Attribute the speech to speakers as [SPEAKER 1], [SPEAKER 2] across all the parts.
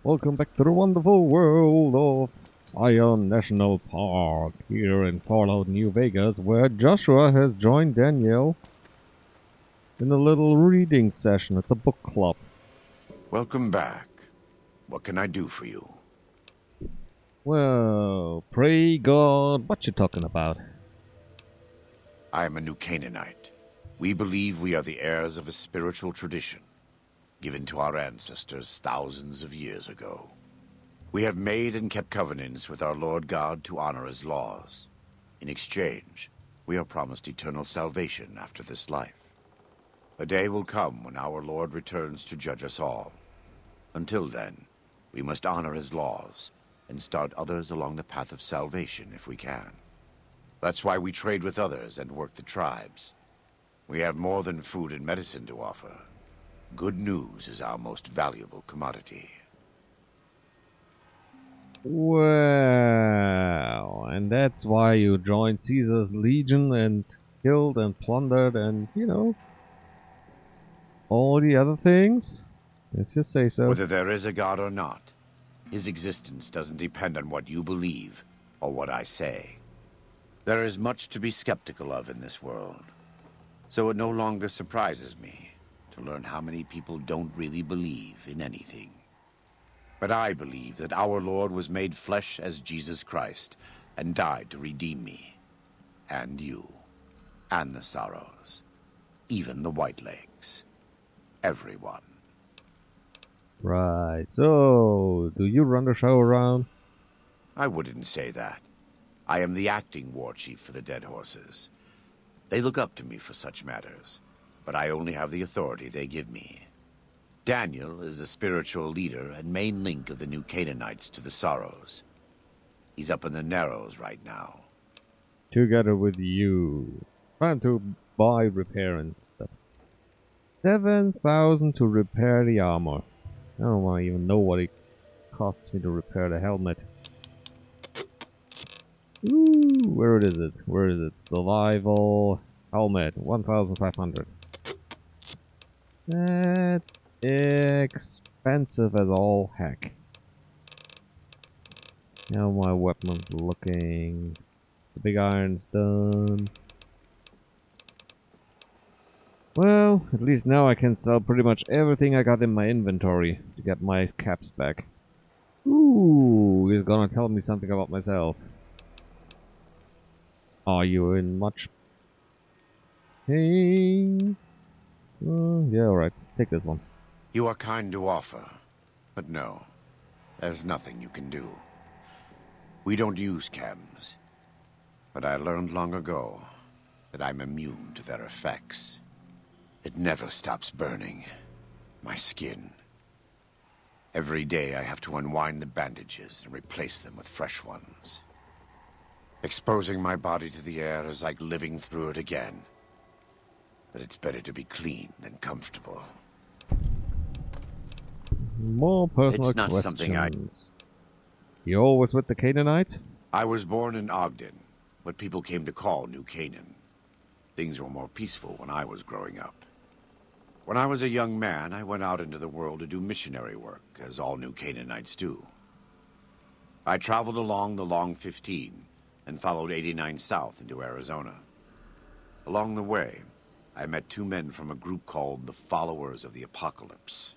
[SPEAKER 1] Welcome back to the wonderful world of Zion National Park here in Fallout New Vegas, where Joshua has joined Danielle in a little reading session. It's a book club.
[SPEAKER 2] Welcome back. What can I do for you?
[SPEAKER 1] Well, pray God, what you talking about?
[SPEAKER 2] I am a new Canaanite. We believe we are the heirs of a spiritual tradition, given to our ancestors thousands of years ago. We have made and kept covenants with our Lord God to honor his laws. In exchange, we are promised eternal salvation after this life. A day will come when our Lord returns to judge us all. Until then, we must honor his laws and start others along the path of salvation if we can. That's why we trade with others and work the tribes. We have more than food and medicine to offer. Good news is our most valuable commodity.
[SPEAKER 1] Well, and that's why you joined Caesar's legion and killed and plundered and, you know, all the other things? If you say so.
[SPEAKER 2] Whether there is a god or not, his existence doesn't depend on what you believe or what I say. There is much to be skeptical of in this world, so it no longer surprises me to learn how many people don't really believe in anything. But I believe that our Lord was made flesh as Jesus Christ and died to redeem me, and you, and the Sorrows, even the Whitelegs, everyone.
[SPEAKER 1] Right, so, do you run the show around?
[SPEAKER 2] I wouldn't say that. I am the acting war chief for the Dead Horses. They look up to me for such matters, but I only have the authority they give me. Daniel is the spiritual leader and main link of the new Canaanites to the Sorrows. He's up in the Narrows right now.
[SPEAKER 1] Together with you. Trying to buy repair and stuff. 7,000 to repair the armor. I don't even know what it costs me to repair the helmet. Ooh, where is it? Where is it? Survival helmet, 1,500. That's expensive as all heck. How my weapons looking? The big iron's done. Well, at least now I can sell pretty much everything I got in my inventory to get my caps back. Ooh, he's gonna tell me something about myself. Are you in much pain? Yeah, alright. Take this one.
[SPEAKER 2] You are kind to offer, but no, there's nothing you can do. We don't use chems, but I learned long ago that I'm immune to their effects. It never stops burning. My skin. Every day I have to unwind the bandages and replace them with fresh ones. Exposing my body to the air is like living through it again. But it's better to be clean than comfortable.
[SPEAKER 1] More personal
[SPEAKER 2] It's not
[SPEAKER 1] questions.
[SPEAKER 2] something
[SPEAKER 1] You always with the Canaanites?
[SPEAKER 2] I was born in Ogden, what people came to call New Canaan. Things were more peaceful when I was growing up. When I was a young man, I went out into the world to do missionary work, as all New Canaanites do. I traveled along the Long 15 and followed 89 south into Arizona. Along the way, I met two men from a group called the Followers of the Apocalypse.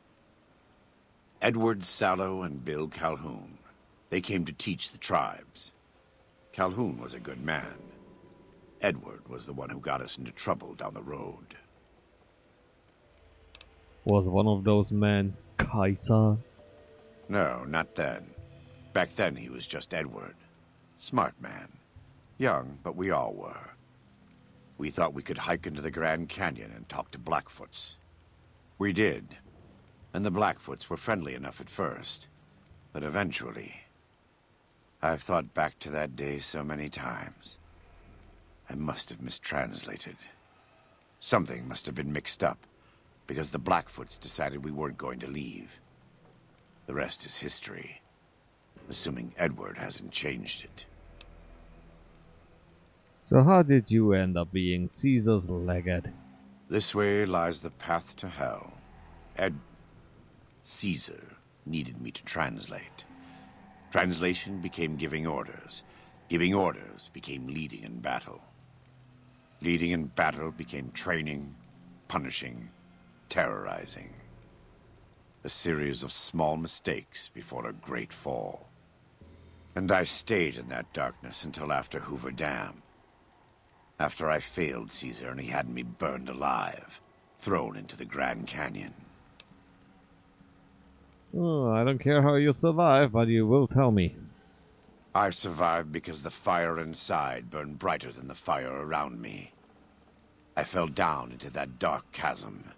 [SPEAKER 2] Edward Sallow and Bill Calhoun. They came to teach the tribes. Calhoun was a good man. Edward was the one who got us into trouble down the road.
[SPEAKER 1] Was one of those men Kaiser?
[SPEAKER 2] No, not then. Back then he was just Edward. Smart man. Young, but we all were. We thought we could hike into the Grand Canyon and talk to Blackfoots. We did. And the Blackfoots were friendly enough at first. But eventually... I've thought back to that day so many times. I must have mistranslated. Something must have been mixed up, because the Blackfoots decided we weren't going to leave. The rest is history, assuming Edward hasn't changed it.
[SPEAKER 1] So how did you end up being Caesar's legate?
[SPEAKER 2] This way lies the path to hell. Caesar needed me to translate. Translation became giving orders. Giving orders became leading in battle. Leading in battle became training, punishing, terrorizing. A series of small mistakes before a great fall. And I stayed in that darkness until after Hoover Dam. After I failed Caesar and he had me burned alive, thrown into the Grand Canyon.
[SPEAKER 1] Oh, I don't care how you survive, but you will tell me.
[SPEAKER 2] I survived because the fire inside burned brighter than the fire around me. I fell down into that dark chasm.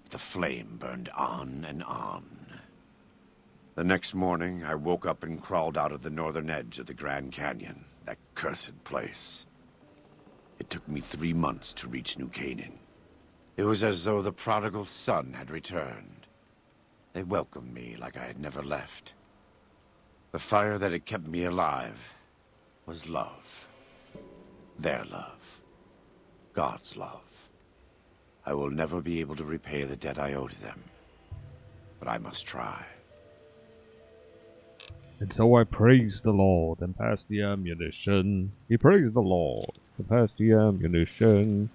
[SPEAKER 2] The flame burned on and on. The next morning, I woke up and crawled out of the northern edge of the Grand Canyon, that cursed place. It took me 3 months to reach New Canaan. It was as though the prodigal son had returned. They welcomed me like I had never left. The fire that had kept me alive was love. Their love. God's love. I will never be able to repay the debt I owe to them. But I must try.
[SPEAKER 1] And so I praised the Lord and passed the ammunition. He praised the Lord and passed the ammunition.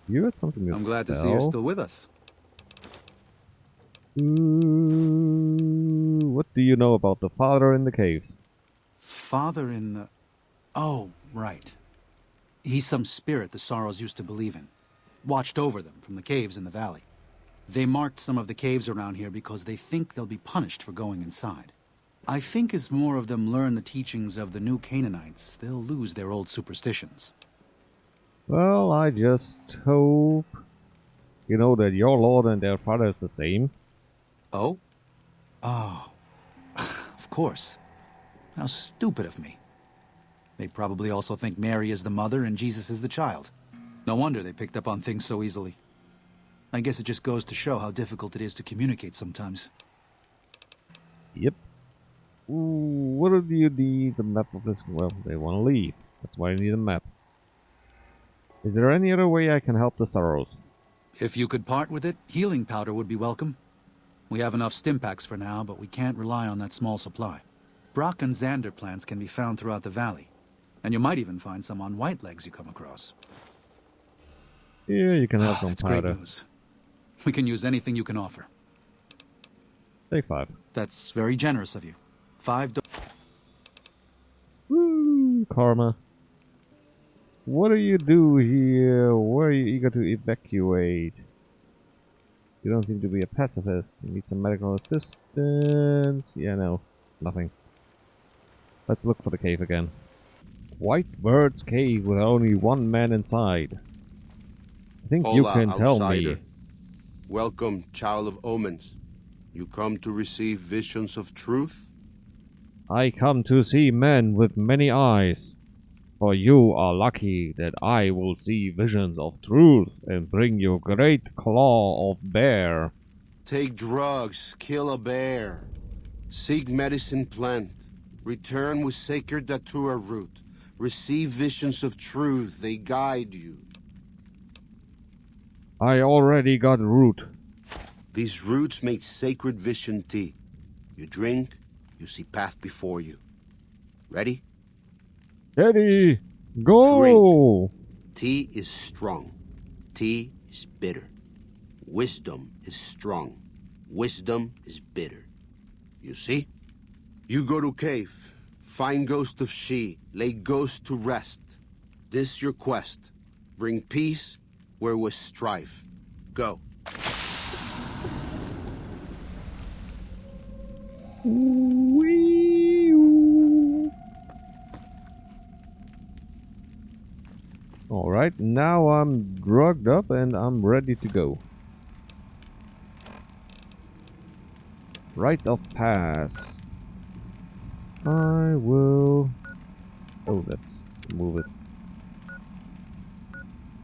[SPEAKER 1] You had something to
[SPEAKER 3] I'm glad to see you're still with us.
[SPEAKER 1] What do you know about the father in the caves?
[SPEAKER 3] Father in the... Oh, right. He's some spirit the Sorrows used to believe in. Watched over them from the caves in the valley. They marked some of the caves around here because they think they'll be punished for going inside. I think as more of them learn the teachings of the new Canaanites, they'll lose their old superstitions.
[SPEAKER 1] Well, I just hope you know that your Lord and their father is the same.
[SPEAKER 3] Oh? Oh. Of course. How stupid of me. They probably also think Mary is the mother and Jesus is the child. No wonder they picked up on things so easily. I guess it just goes to show how difficult it is to communicate sometimes.
[SPEAKER 1] Yep. Ooh, what do you need the map of this? Well, they want to leave. That's why I need a map. Is there any other way I can help the Sorrows?
[SPEAKER 3] If you could part with it, healing powder would be welcome. We have enough stim packs for now, but we can't rely on that small supply. Brock and Xander plants can be found throughout the valley. And you might even find some on Whitelegs you come across.
[SPEAKER 1] Yeah, you can have some
[SPEAKER 3] That's
[SPEAKER 1] powder.
[SPEAKER 3] great news. We can use anything you can offer.
[SPEAKER 1] Take 5.
[SPEAKER 3] That's very generous of you. $5.
[SPEAKER 1] Woo, karma. What do you do here? Where are you eager to evacuate? You don't seem to be a pacifist. You need some medical assistance. Yeah, no. Nothing. Let's look for the cave again. White Bird's cave with only one man inside. I think you
[SPEAKER 4] Hola,
[SPEAKER 1] can tell
[SPEAKER 4] outsider.
[SPEAKER 1] me.
[SPEAKER 4] Welcome, child of omens. You come to receive visions of truth?
[SPEAKER 1] I come to see men with many eyes. For you are lucky that I will see visions of truth and bring you great claw of bear.
[SPEAKER 4] Take drugs, kill a bear. Seek medicine plant. Return with sacred datura root. Receive visions of truth, they guide you.
[SPEAKER 1] I already got root.
[SPEAKER 4] These roots make sacred vision tea. You drink, you see path before you. Ready?
[SPEAKER 1] Eddie, go!
[SPEAKER 4] Tea is strong. Tea is bitter. Wisdom is strong. Wisdom is bitter. You see? You go to cave. Find ghost of she. Lay ghost to rest. This your quest. Bring peace where was strife. Go.
[SPEAKER 1] Alright, now I'm drugged up and I'm ready to go. Rite of pass. I will... Oh, let's move it.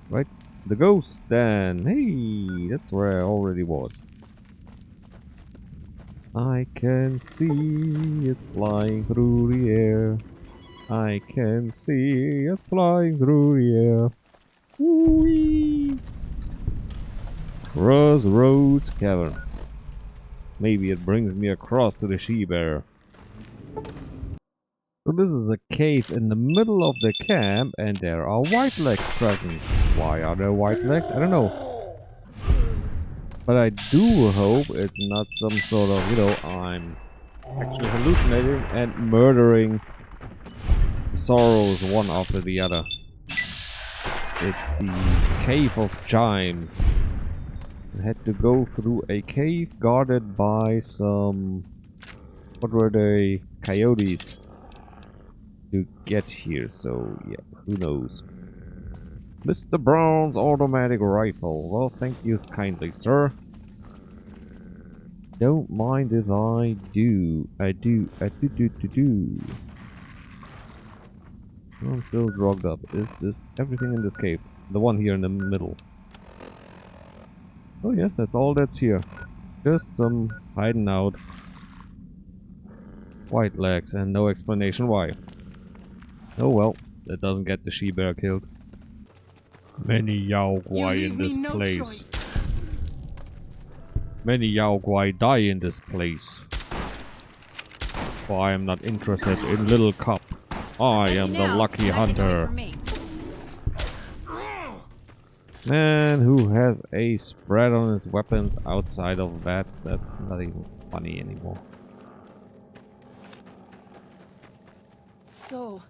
[SPEAKER 1] Right, the ghost then. Hey, that's where I already was. I can see it flying through the air. I can see it flying through the air. Whee! Crossroads Cavern. Maybe it brings me across to the she-bear. So this is a cave in the middle of the camp, and there are white legs present. Why are there white legs? I don't know. But I do hope it's not some sort of, you know, I'm actually hallucinating and murdering sorrows one after the other. It's the Cave of Chimes. I had to go through a cave guarded by some... what were they? Coyotes. To get here, so yeah, who knows. Mr. Brown's automatic rifle. Well, thank you kindly, sir. Don't mind if I do. I do. I'm still drugged up. Is this everything in this cave? The one here in the middle. Oh yes, that's all that's here. Just some hiding out. White legs and no explanation why. Oh well, that doesn't get the she-bear killed. Many Yao Guai in this place. Many Yao Guai die in this place. For I am not interested in little cup. I am the lucky hunter. Man who has a spread on his weapons outside of that's not even funny anymore.
[SPEAKER 5] So,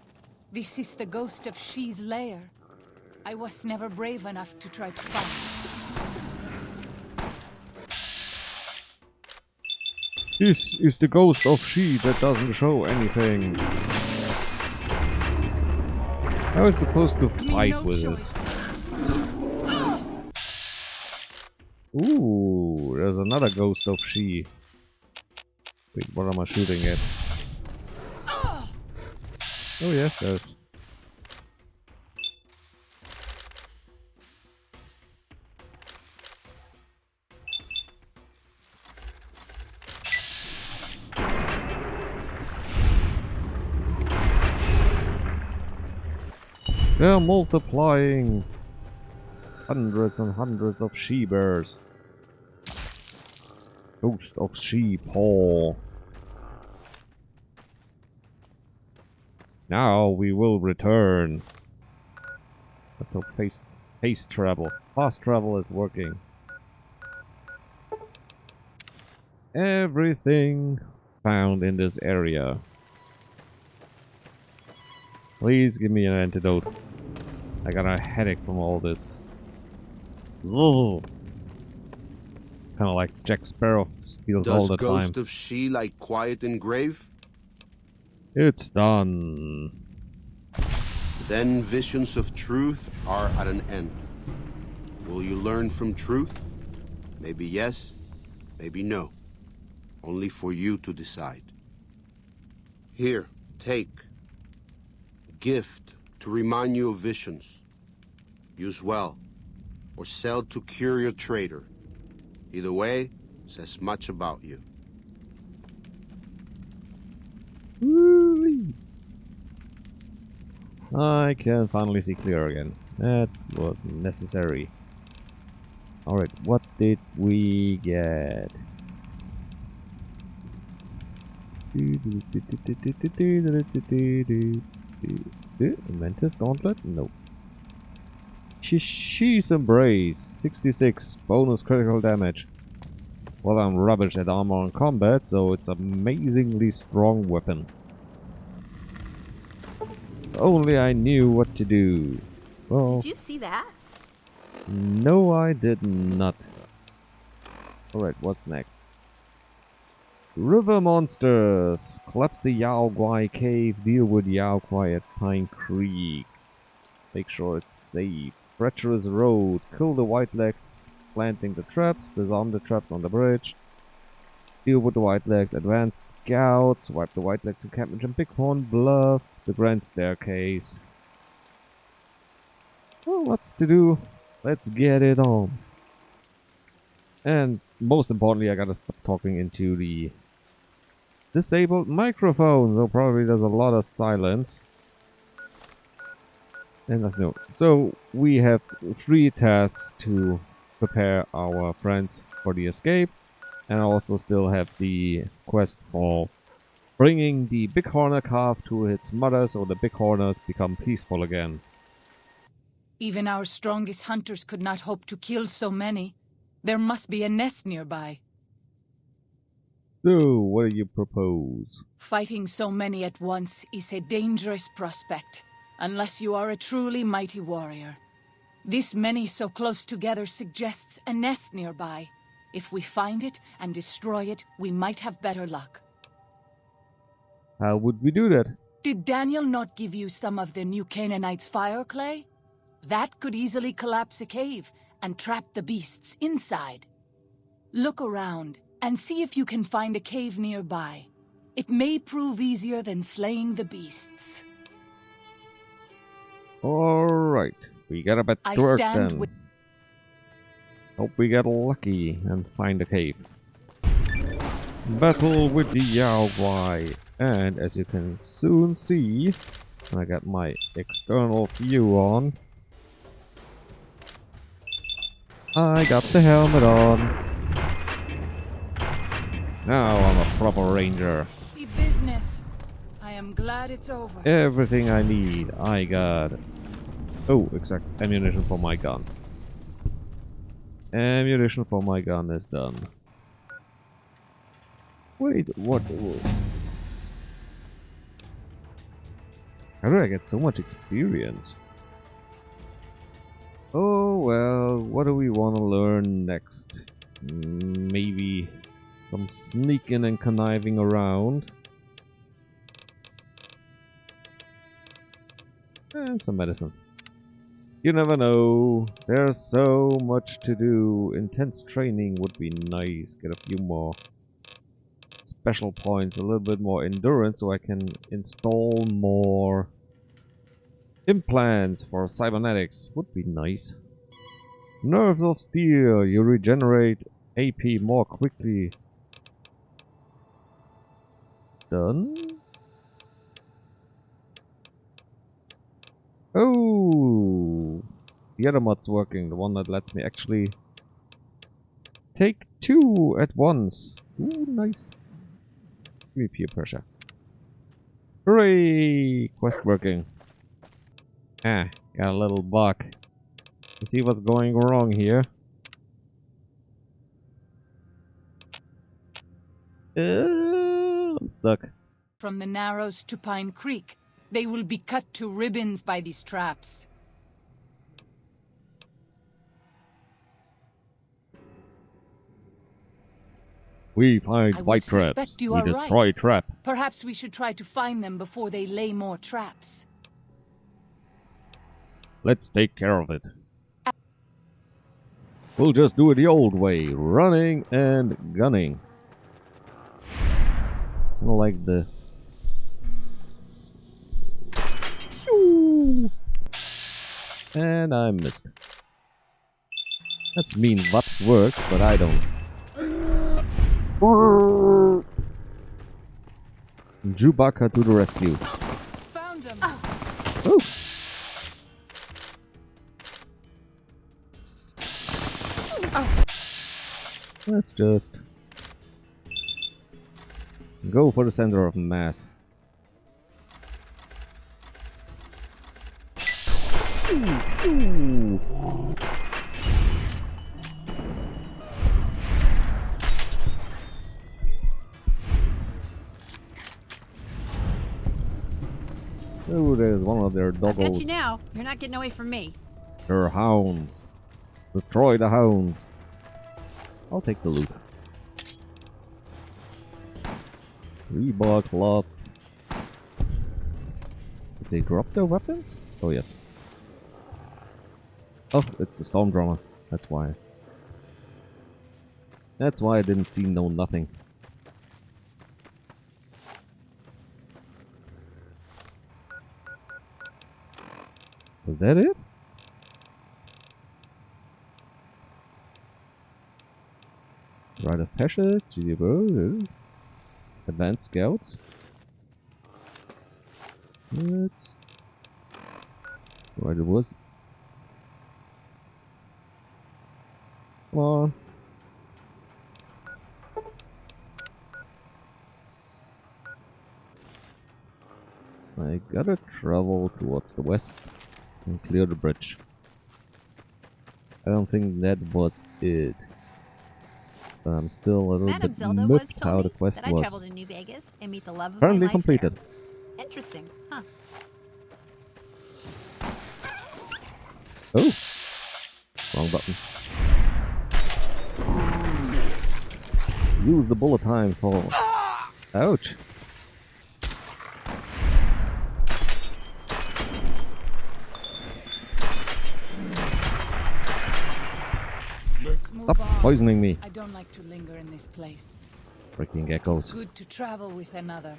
[SPEAKER 5] this is the ghost of She's lair. I was never brave enough to try to find.
[SPEAKER 1] This is the ghost of She that doesn't show anything. I was supposed to fight with this. Ooh, there's another ghost of She. Wait, what am I shooting at? Oh yes, there's... They're multiplying! Hundreds and hundreds of she-bears. Ghost of She-Paw. Now we will return. Let's hope fast travel is working. Everything found in this area. Please give me an antidote. I got a headache from all this. Kind of like Jack Sparrow steals all the time.
[SPEAKER 4] Does Ghost of She like quiet and grave?
[SPEAKER 1] It's done.
[SPEAKER 4] Then visions of truth are at an end. Will you learn from truth? Maybe yes, maybe no. Only for you to decide. Here, take. Gift to remind you of visions. Use well, or sell to cure your trader. Either way, says much about you.
[SPEAKER 1] Woo-wee. I can finally see clear again. That was necessary. Alright, what did we get? Mantis Gauntlet? No. She's Embrace. 66. Bonus critical damage. Well, I'm rubbish at armor and combat, so it's amazingly strong weapon. If only I knew what to do. Well,
[SPEAKER 6] did you see that?
[SPEAKER 1] No, I did not. Alright, what's next? River monsters! Collapse the Yao Guai cave, deal with Yao Guai at Pine Creek. Make sure it's safe. Treacherous road, kill the white legs, planting the traps, disarm the traps on the bridge. Deal with the white legs, advance scouts, wipe the white legs encampment and Bighorn Bluff, the grand staircase. Well, what's to do? Let's get it on. And most importantly, I gotta stop talking into the disabled microphone, so probably there's a lot of silence. And no. So we have 3 tasks to prepare our friends for the escape. And I also still have the quest for bringing the bighorner calf to its mother so the bighorners become peaceful again.
[SPEAKER 5] Even our strongest hunters could not hope to kill so many. There must be a nest nearby.
[SPEAKER 1] So, what do you propose?
[SPEAKER 5] Fighting so many at once is a dangerous prospect, unless you are a truly mighty warrior. This many so close together suggests a nest nearby. If we find it and destroy it, we might have better luck.
[SPEAKER 1] How would we do that?
[SPEAKER 5] Did Daniel not give you some of the new Canaanites' fire clay? That could easily collapse a cave and trap the beasts inside. Look around and see if you can find a cave nearby. It may prove easier than slaying the beasts.
[SPEAKER 1] Alright, we got a bit to work then. Hope we get lucky and find a cave. Battle with the Yaogwai. And as you can soon see, I got my external view on. I got the helmet on. Now I'm a proper ranger.
[SPEAKER 5] The business. I am glad it's over.
[SPEAKER 1] Everything I need, I got. Oh, exact ammunition for my gun. Ammunition for my gun is done. Wait, what? How do I get so much experience? Oh well, what do we want to learn next? Maybe some sneaking and conniving around. And some medicine. You never know. There's so much to do. Intense training would be nice. Get a few more special points, a little bit more endurance so I can install more implants for cybernetics. Would be nice. Nerves of steel. You regenerate AP more quickly. Done. Oh, the other mod's working. The one that lets me actually take 2 at once. Ooh, nice. Give me peer pressure. Hooray! Quest working. Ah, got a little bug. Let's see what's going wrong here. I'm stuck.
[SPEAKER 5] From the Narrows to Pine Creek, they will be cut to ribbons by these traps.
[SPEAKER 1] We find
[SPEAKER 5] I would
[SPEAKER 1] white traps.
[SPEAKER 5] suspect you
[SPEAKER 1] We
[SPEAKER 5] are
[SPEAKER 1] destroy
[SPEAKER 5] right.
[SPEAKER 1] trap.
[SPEAKER 5] Perhaps we should try to find them before they lay more traps.
[SPEAKER 1] Let's take care of it. We'll just do it the old way. Running and gunning. I don't like the... And I missed. That's mean Vats works, but I don't. Chewbacca to the rescue.
[SPEAKER 5] Found them.
[SPEAKER 1] Ooh. Let's just go for the center of mass. Ooh. Oh, there's one of their
[SPEAKER 6] I got
[SPEAKER 1] doggos.
[SPEAKER 6] you now. You're not getting away from me.
[SPEAKER 1] They're hounds. Destroy the hounds. I'll take the loot. 3 bucks left. Did they drop their weapons? Oh, yes. Oh, it's the storm drummer. That's why. That's why I didn't see no nothing. Was that it? Rite of Passage, Advanced Scouts. Let's... Right, it was. Come on. I gotta travel towards the west and clear the bridge. I don't think that was it. But I'm still a little
[SPEAKER 6] Madam
[SPEAKER 1] bit
[SPEAKER 6] Zelda once
[SPEAKER 1] miffed
[SPEAKER 6] told
[SPEAKER 1] how
[SPEAKER 6] me
[SPEAKER 1] the quest
[SPEAKER 6] that I
[SPEAKER 1] was.
[SPEAKER 6] traveled to New Vegas and meet the love of
[SPEAKER 1] Currently
[SPEAKER 6] my life
[SPEAKER 1] completed.
[SPEAKER 6] there. Interesting, huh?
[SPEAKER 1] Oh! Wrong button. Use the bullet time for... Ouch!
[SPEAKER 5] Let's move
[SPEAKER 1] Stop
[SPEAKER 5] on.
[SPEAKER 1] poisoning me.
[SPEAKER 5] I don't like to linger in this place.
[SPEAKER 1] Freaking
[SPEAKER 5] It's
[SPEAKER 1] geckos.
[SPEAKER 5] good to travel with another.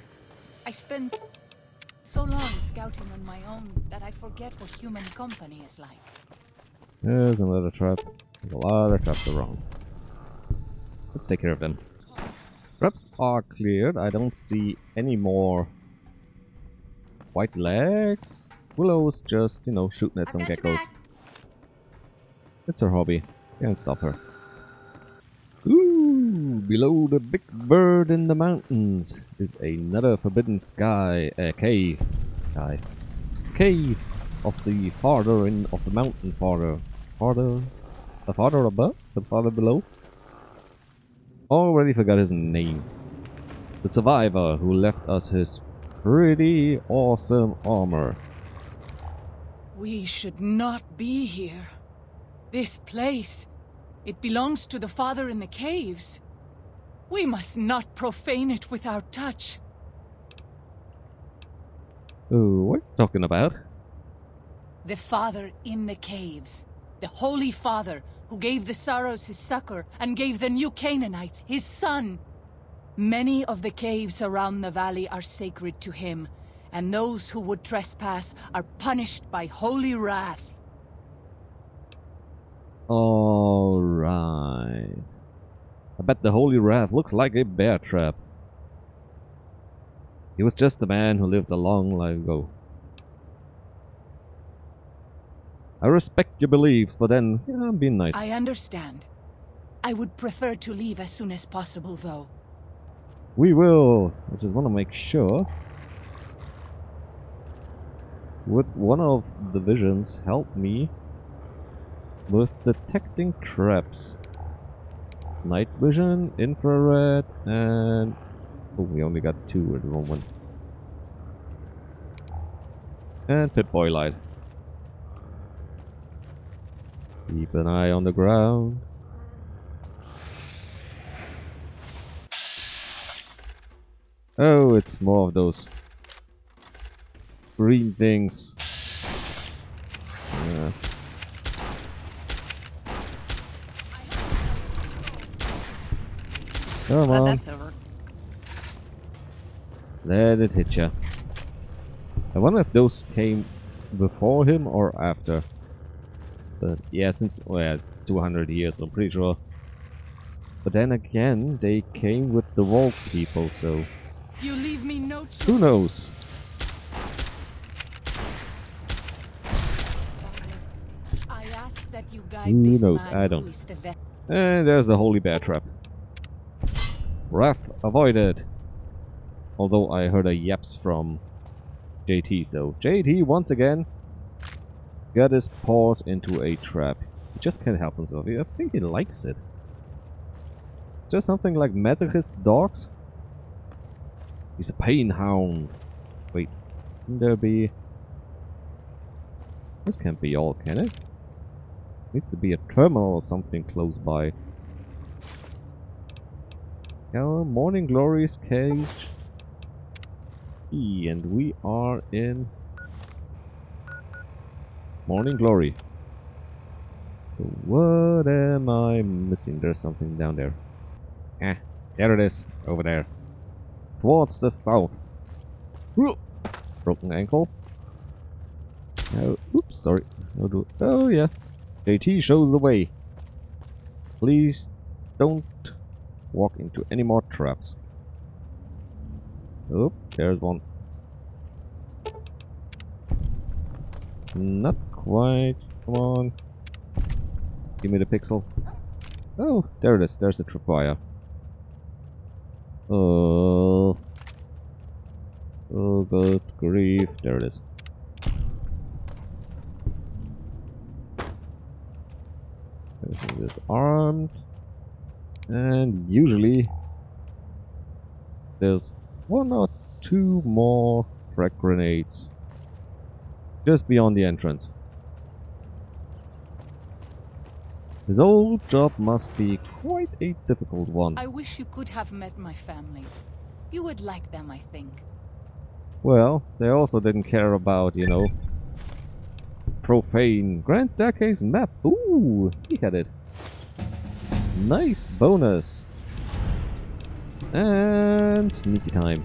[SPEAKER 5] I spend so long scouting on my own that I forget what human company is like.
[SPEAKER 1] There's another trap. There's a lot of traps around. Let's take care of them. Traps are cleared. I don't see any more white legs. Willow's just, you know, shooting at some
[SPEAKER 6] I've got your
[SPEAKER 1] geckos.
[SPEAKER 6] back.
[SPEAKER 1] It's her hobby. Can't stop her. Ooh, below the big bird in the mountains is another forbidden sky, cave. Cave of the farther in of the mountain farther. The farther above? The farther below? Already forgot his name. The survivor who left us his pretty awesome armor.
[SPEAKER 5] We should not be here. This place, it belongs to the father in the caves. We must not profane it with our touch.
[SPEAKER 1] Oh, what are you talking about?
[SPEAKER 5] The father in the caves. The Holy Father who gave the Sorrows his succor and gave the new Canaanites his son. Many of the caves around the valley are sacred to him, and those who would trespass are punished by holy wrath.
[SPEAKER 1] Alright. I bet the Holy Wrath looks like a bear trap. He was just a man who lived a long life ago. I respect your belief, but then, yeah, I'm being nice.
[SPEAKER 5] I understand. I would prefer to leave as soon as possible, though.
[SPEAKER 1] We will. I just want to make sure. Would one of the visions help me with detecting traps? Night vision, infrared, and... Oh, we only got 2 at the moment. And Pip-Boy light. Keep an eye on the ground. Oh, it's more of those green things. Yeah. Come
[SPEAKER 6] Glad
[SPEAKER 1] on,
[SPEAKER 6] that's over.
[SPEAKER 1] let it hit ya. I wonder if those came before him or after. But yeah, since well, it's 200 years, I'm pretty sure. But then again, they came with the Wolf people, so
[SPEAKER 5] You leave me no choice.
[SPEAKER 1] who knows?
[SPEAKER 5] I ask that you guide
[SPEAKER 1] Who
[SPEAKER 5] this
[SPEAKER 1] knows?
[SPEAKER 5] man
[SPEAKER 1] I don't.
[SPEAKER 5] who is the vet.
[SPEAKER 1] And there's the Holy Bear Trap. Wrath avoided. Although I heard a yaps from JT, so JT once again got his paws into a trap. He just can't help himself. I think he likes it. Is there something like masochist dogs? He's a pain hound. Wait, can there be... This can't be all, can it? Needs to be a terminal or something close by. Our Morning Glory's cage. And we are in Morning Glory. So what am I missing? There's something down there. Ah, there it is. Over there. Towards the south. Whoa. Broken ankle. Oh, oops, sorry. Oh yeah. JT shows the way. Please don't walk into any more traps. Oh, there's one. Not quite. Come on. Give me the pixel. Oh, there it is. There's the tripwire. Oh. Oh Good grief. There it is. Everything is armed. And usually there's one or two more frag grenades just beyond the entrance. This old job must be quite a difficult one.
[SPEAKER 5] I wish you could have met my family. You would like them, I think.
[SPEAKER 1] Well, they also didn't care about, you know, profane grand staircase and map. Ooh, he had it. Nice bonus. And sneaky time.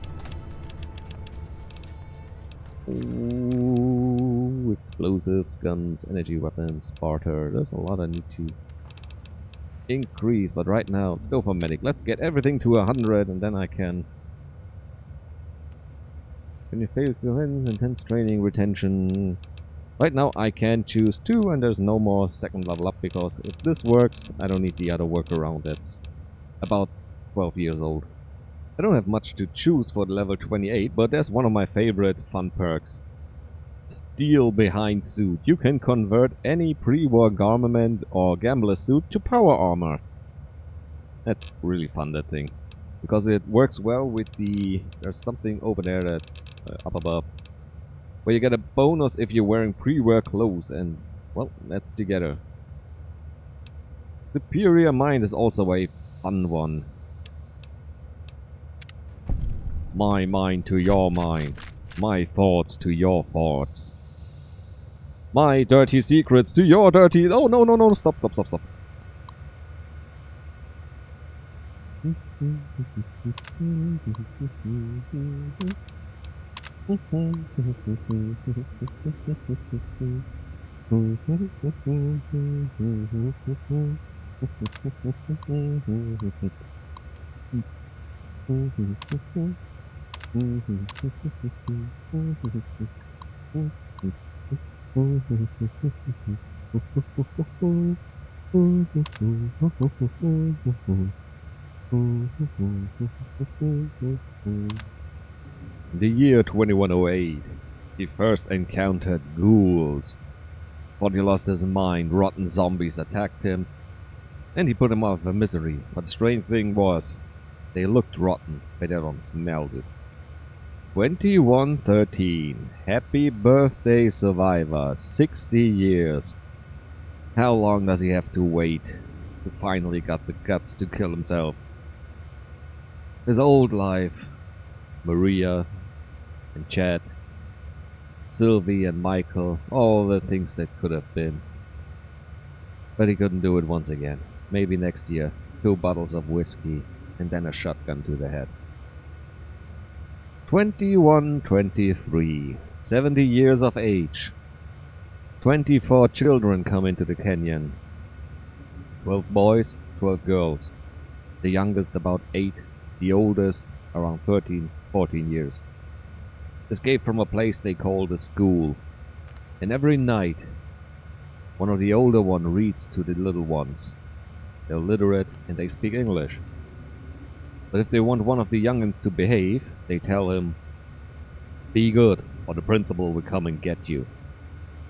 [SPEAKER 1] Ooh, explosives, guns, energy weapons, barter. There's a lot I need to increase, but right now, let's go for medic. Let's get everything to 100 and then I can... When you fail events, intense training, retention... Right now I can choose 2 and there's no more second level up because if this works, I don't need the other workaround that's about 12 years old. I don't have much to choose for the level 28, but there's one of my favorite fun perks. Steel behind suit. You can convert any pre-war garment or gambler suit to power armor. That's really fun, that thing. Because it works well with the... There's something over there that's up above. Where you get a bonus if you're wearing pre-war clothes and... Well, that's together. Superior mind is also a fun one. My mind to your mind. My thoughts to your thoughts. My dirty secrets to your dirty... Oh, no, no, no, stop, stop, stop, stop. The year 2108, he first encountered ghouls. But he lost his mind, rotten zombies attacked him, and he put him out of misery. But the strange thing was, they looked rotten, but they don't smell good. 2113, happy birthday survivor, 60 years. How long does he have to wait to finally got the guts to kill himself? His old life, Maria and Chad, Sylvie and Michael, all the things that could have been. But he couldn't do it once again. Maybe next year, 2 bottles of whiskey and then a shotgun to the head. 2123, 70 years of age. 24 children come into the canyon. 12 boys, 12 girls. The youngest about 8, the oldest around 13, 14 years. Escaped from a place they called a school. And every night, one of the older ones reads to the little ones. They're literate and they speak English. But if they want one of the youngins to behave, they tell him, "Be good, or the principal will come and get you."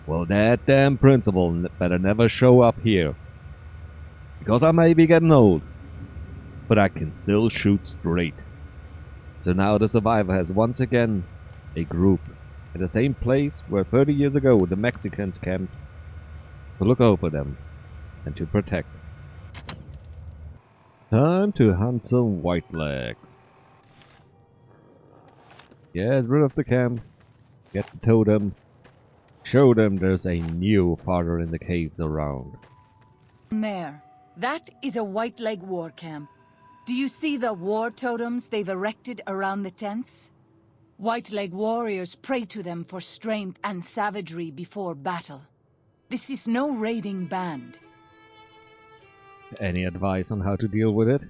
[SPEAKER 1] Well, that damn principal better never show up here. Because I may be getting old, but I can still shoot straight. So now the survivor has once again a group at the same place where 30 years ago the Mexicans camped to look over them and to protect. Time to hunt some whitelegs. Get rid of the camp, get the totem, show them there's a new father in the caves around.
[SPEAKER 5] There. That is a white-leg war camp. Do you see the war totems they've erected around the tents? White-leg warriors pray to them for strength and savagery before battle. This is no raiding band.
[SPEAKER 1] Any advice on how to deal with it?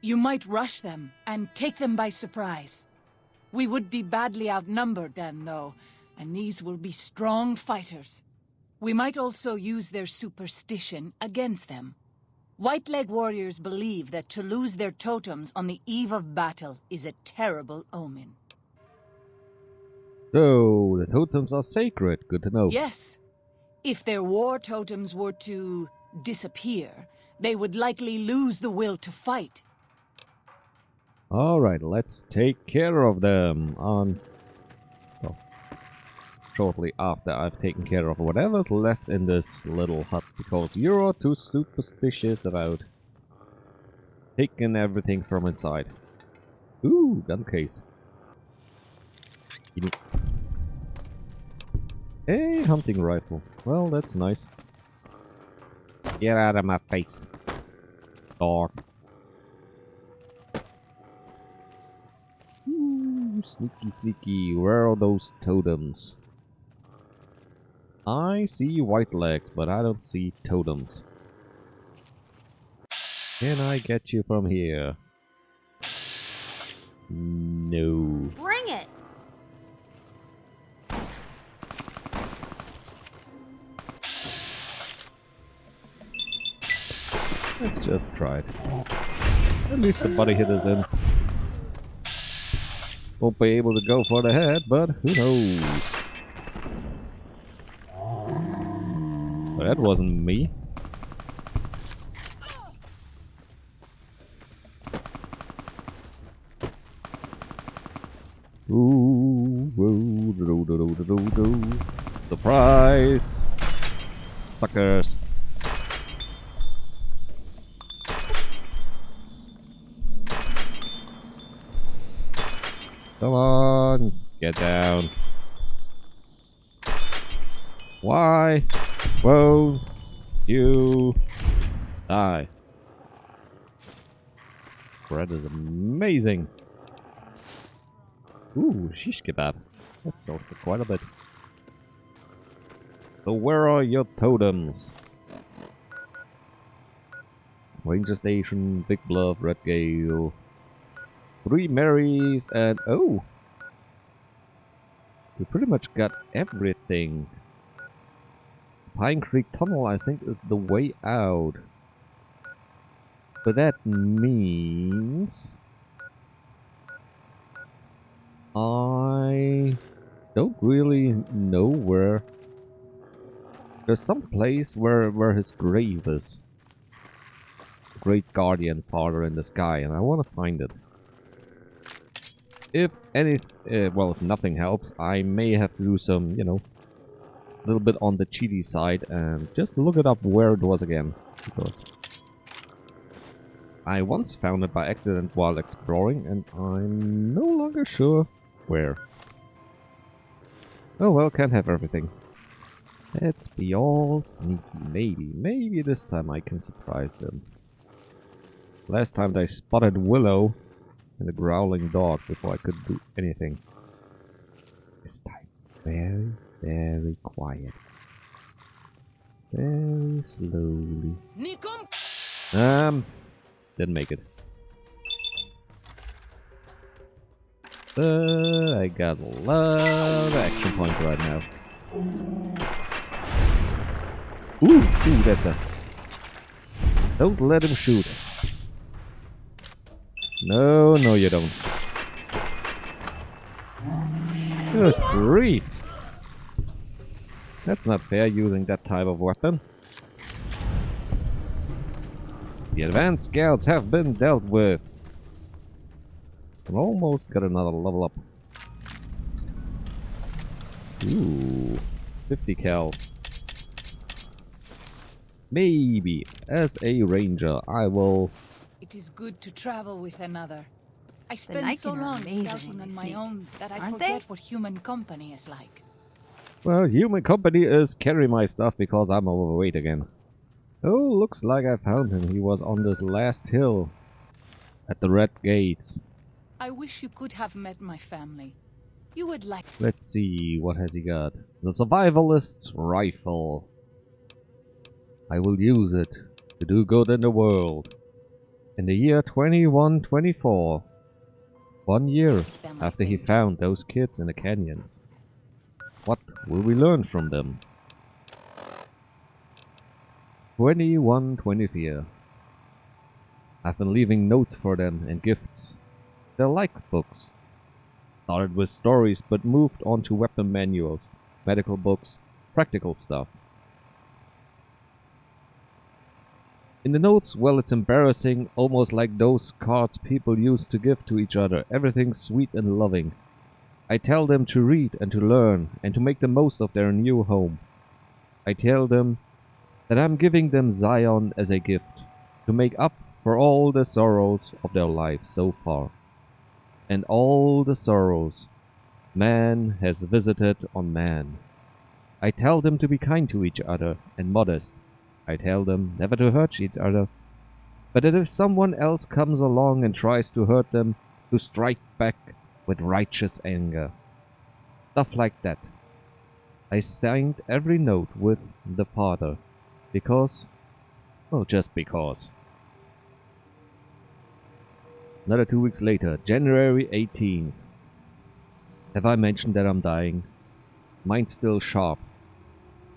[SPEAKER 5] You might rush them and take them by surprise. We would be badly outnumbered then, though, and these will be strong fighters. We might also use their superstition against them. White-leg warriors believe that to lose their totems on the eve of battle is a terrible omen.
[SPEAKER 1] So, the totems are sacred. Good to know.
[SPEAKER 5] Yes. If their war totems were to disappear, they would likely lose the will to fight.
[SPEAKER 1] Alright, let's take care of them on... Well, shortly after I've taken care of whatever's left in this little hut, because you're too superstitious about taking everything from inside. Ooh, gun case. A hunting rifle. Well, that's nice. Get out of my face, dog. Ooh, sneaky, sneaky. Where are those totems? I see white legs, but I don't see totems. Can I get you from here? No.
[SPEAKER 6] Bring it!
[SPEAKER 1] Let's just try it. At least the body hit is in. Won't be able to go for the head, but who knows? Well, that wasn't me. Ooh, woo, do, do, do, do, do. Surprise! Suckers! Come on, get down. Why won't you die? Bread is amazing. Ooh, shish kebab. That's also quite a bit. So where are your totems? Ranger Station, Big Bluff, Red Gale, 3 Marys, and oh! We pretty much got everything. Pine Creek Tunnel, I think, is the way out. But that means... I don't really know where... There's some place where his grave is. Great Guardian Father in the sky, and I want to find it. If well, if nothing helps, I may have to do some, you know, a little bit on the cheaty side and just look it up where it was again. Because I once found it by accident while exploring, and I'm no longer sure where. Oh well, can't have everything. Let's be all sneaky. Maybe this time I can surprise them. Last time they spotted Willow and a growling dog before I could do anything. This time, very, very quiet. Very slowly. Didn't make it. But I got a lot of action points right now. Ooh, that's a... Don't let him shoot. No, you don't. Good grief. That's not fair using that type of weapon. The advanced scouts have been dealt with. And almost got another level up. Ooh, 50 cal. Maybe, as a ranger, I will...
[SPEAKER 5] It is good to travel with another. I
[SPEAKER 6] The
[SPEAKER 5] spend so
[SPEAKER 6] Niken are
[SPEAKER 5] long
[SPEAKER 6] amazing
[SPEAKER 5] scouting
[SPEAKER 6] when
[SPEAKER 5] on
[SPEAKER 6] they
[SPEAKER 5] my
[SPEAKER 6] sneak.
[SPEAKER 5] own that I
[SPEAKER 6] Aren't
[SPEAKER 5] forget
[SPEAKER 6] they?
[SPEAKER 5] what human company is like.
[SPEAKER 1] Well, human company is carry my stuff because I'm overweight again. Oh, looks like I found him. He was on this last hill at the Red Gates.
[SPEAKER 5] I wish you could have met my family. You would like to.
[SPEAKER 1] Let's see, what has he got? The Survivalist's Rifle. I will use it to do good in the world. In the year 2124, 1 year after he found those kids in the canyons. What will we learn from them? 2124. I've been leaving notes for them and gifts. They're like books. Started with stories, but moved on to weapon manuals, medical books, practical stuff. In the notes, well, it's embarrassing, almost like those cards people used to give to each other, everything sweet and loving. I tell them to read and to learn and to make the most of their new home. I tell them that I'm giving them Zion as a gift, to make up for all the sorrows of their lives so far. And all the sorrows man has visited on man. I tell them to be kind to each other and modest. I tell them never to hurt each other, but that if someone else comes along and tries to hurt them, to strike back with righteous anger. Stuff like that. I signed every note with the Father, because, well, just because. Another 2 weeks later, January 18th. Have I mentioned that I'm dying? Mind's still sharp.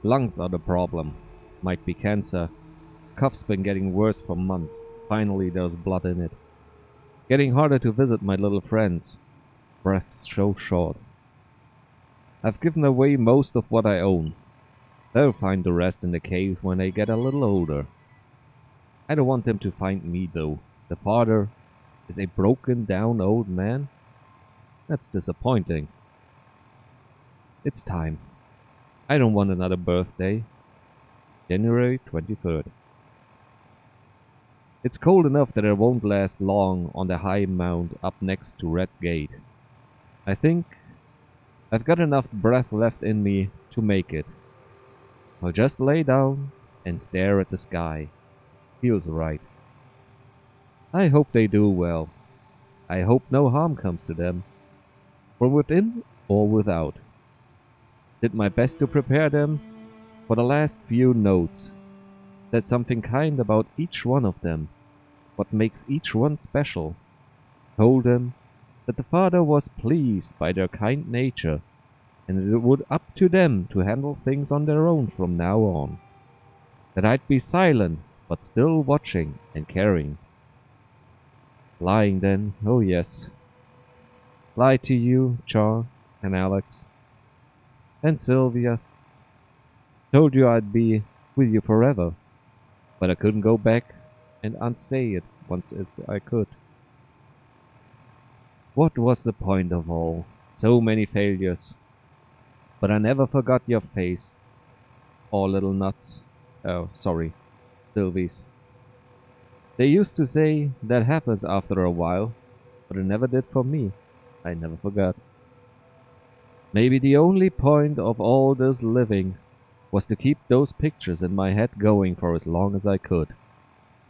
[SPEAKER 1] Lungs are the problem. Might be cancer. Cough's been getting worse for months. Finally, there's blood in it. Getting harder to visit my little friends. Breath's so short. I've given away most of what I own. They'll find the rest in the caves when they get a little older. I don't want them to find me, though. The father is a broken down old man? That's disappointing. It's time. I don't want another birthday. January 23rd. It's cold enough that it won't last long on the high mound up next to Red Gate. I think I've got enough breath left in me to make it. I'll just lay down and stare at the sky. Feels right. I hope they do well. I hope no harm comes to them, from within or without. Did my best to prepare them for the last few notes. Said something kind about each one of them, what makes each one special. Told them that the Father was pleased by their kind nature, and it would up to them to handle things on their own from now on. That I'd be silent, but still watching and caring. Lying then, oh yes. Lied to you, Char, and Alex, and Sylvia. Told you I'd be with you forever, but I couldn't go back and unsay it once if I could. What was the point of all? So many failures. But I never forgot your face. All little nuts. Oh, sorry. Sylvie's. They used to say that happens after a while, but it never did for me. I never forgot. Maybe the only point of all this living was to keep those pictures in my head going for as long as I could.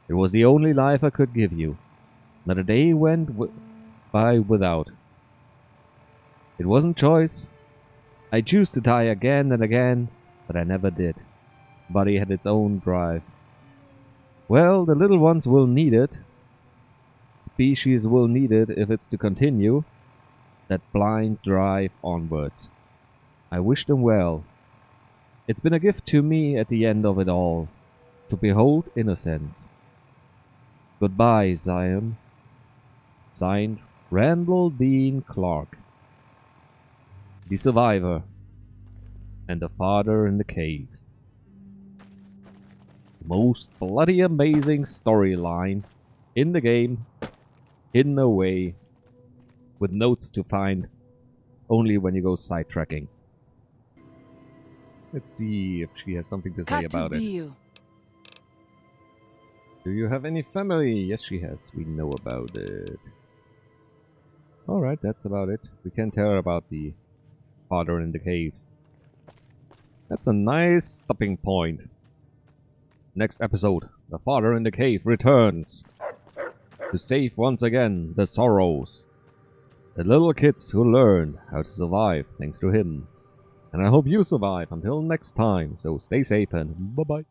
[SPEAKER 1] It was the only life I could give you. Not a day went by without. It wasn't choice. I choose to die again and again, but I never did. Body had its own drive. Well, the little ones will need it. Species will need it if it's to continue. That blind drive onwards. I wish them well. It's been a gift to me at the end of it all, to behold innocence. Goodbye, Zion. Signed, Randall Dean Clark. The Survivor. And the Father in the Caves. Most bloody amazing storyline in the game, hidden away, with notes to find only when you go sidetracking. Let's see if she has something to say about it. Do you have any family? Yes, she has. We know about it. Alright, that's about it. We can tell her about the Father in the Caves. That's a nice stopping point. Next episode, the Father in the Cave returns to save once again the sorrows. The little kids who learn how to survive thanks to him. And I hope you survive until next time, so stay safe and bye-bye.